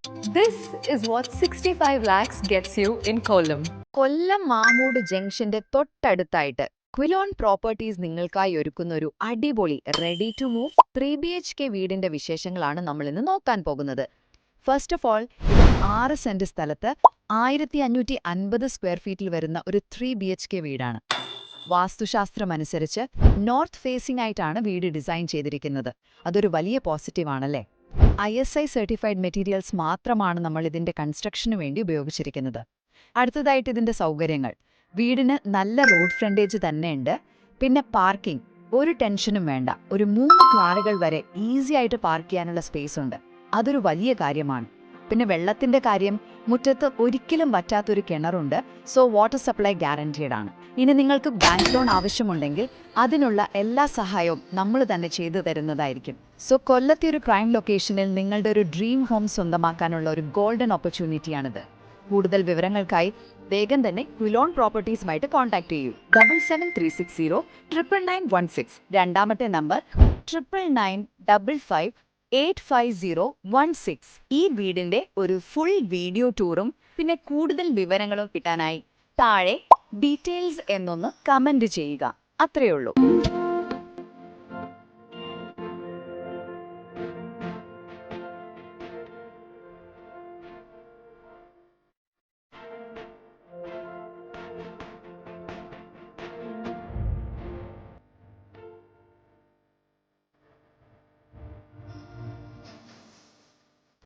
This is what 65 lakhs gets you in Kollam. കൊല്ലം മാമൂട് ജംഗ്ഷന്റെ തൊട്ടടുത്തായിട്ട് Quilon properties നിങ്ങൾക്കായി ഒരുക്കുന്ന ഒരു അടിപൊളി റെഡി ടു മൂവ് 3 BHK വീടിന്റെ വിശേഷങ്ങളാണ് നമ്മൾ ഇന്ന് നോക്കാൻ പോകുന്നത്. ഫസ്റ്റ് ഓഫ് ഓൾ, ഇത് 6 സെന്റ് സ്ഥലത്ത് 1550 സ്ക്വയർ ഫീറ്റിൽ വരുന്ന ഒരു 3 BHK വീടാണ്. വാസ്തുശാസ്ത്രമനുസരിച്ച് നോർത്ത് ഫേസിംഗ് ആയിട്ടാണ് വീട് ഡിസൈൻ ചെയ്തിരിക്കുന്നത്. അതൊരു വലിയ പോസിറ്റീവ് ആണല്ലേ. ISI സർട്ടിഫൈഡ് മെറ്റീരിയൽസ് മാത്രമാണ് നമ്മൾ ഇതിന്റെ കൺസ്ട്രക്ഷന് വേണ്ടി ഉപയോഗിച്ചിരിക്കുന്നത്. അടുത്തതായിട്ട് ഇതിന്റെ സൗകര്യങ്ങൾ. വീടിന് നല്ല റോഡ് ഫ്രണ്ടേജ് തന്നെയുണ്ട്. പിന്നെ പാർക്കിംഗ് ഒരു ടെൻഷനും വേണ്ട. ഒരു 3 കാറുകൾ വരെ ഈസി ആയിട്ട് പാർക്ക് ചെയ്യാനുള്ള സ്പേസ് ഉണ്ട്. അതൊരു വലിയ കാര്യമാണ്. പിന്നെ വെള്ളത്തിന്റെ കാര്യം, മുറ്റത്ത് ഒരിക്കലും വറ്റാത്തൊരു കിണറുണ്ട്. സോ വാട്ടർ സപ്ലൈ ഗ്യാരണ്ടീഡ് ആണ്. ഇനി നിങ്ങൾക്ക് ബാങ്ക് ലോൺ ആവശ്യമുണ്ടെങ്കിൽ അതിനുള്ള എല്ലാ സഹായവും നമ്മൾ തന്നെ ചെയ്തു തരുന്നതായിരിക്കും. സോ കൊല്ലത്തെ ഒരു പ്രൈം ലൊക്കേഷനിൽ നിങ്ങളുടെ ഒരു ഡ്രീം ഹോം സ്വന്തമാക്കാനുള്ള ഒരു ഗോൾഡൻ ഓപ്പർച്യൂണിറ്റിയാണിത്. കൂടുതൽ വിവരങ്ങൾക്കായി വേഗം തന്നെ ക്വിലോൺ പ്രോപ്പർട്ടീസുമായിട്ട് കോൺടാക്ട് ചെയ്യൂ. 7730999916. രണ്ടാമത്തെ നമ്പർ 9995585016. ഈ വീടിന്റെ ഒരു ഫുൾ വീഡിയോ ടൂറും പിന്നെ കൂടുതൽ വിവരങ്ങളും കിട്ടാനായി താഴെ ഡീറ്റെയിൽസ് എന്നൊന്ന് കമന്റ് ചെയ്യുക. അത്രയേ ഉള്ളൂ.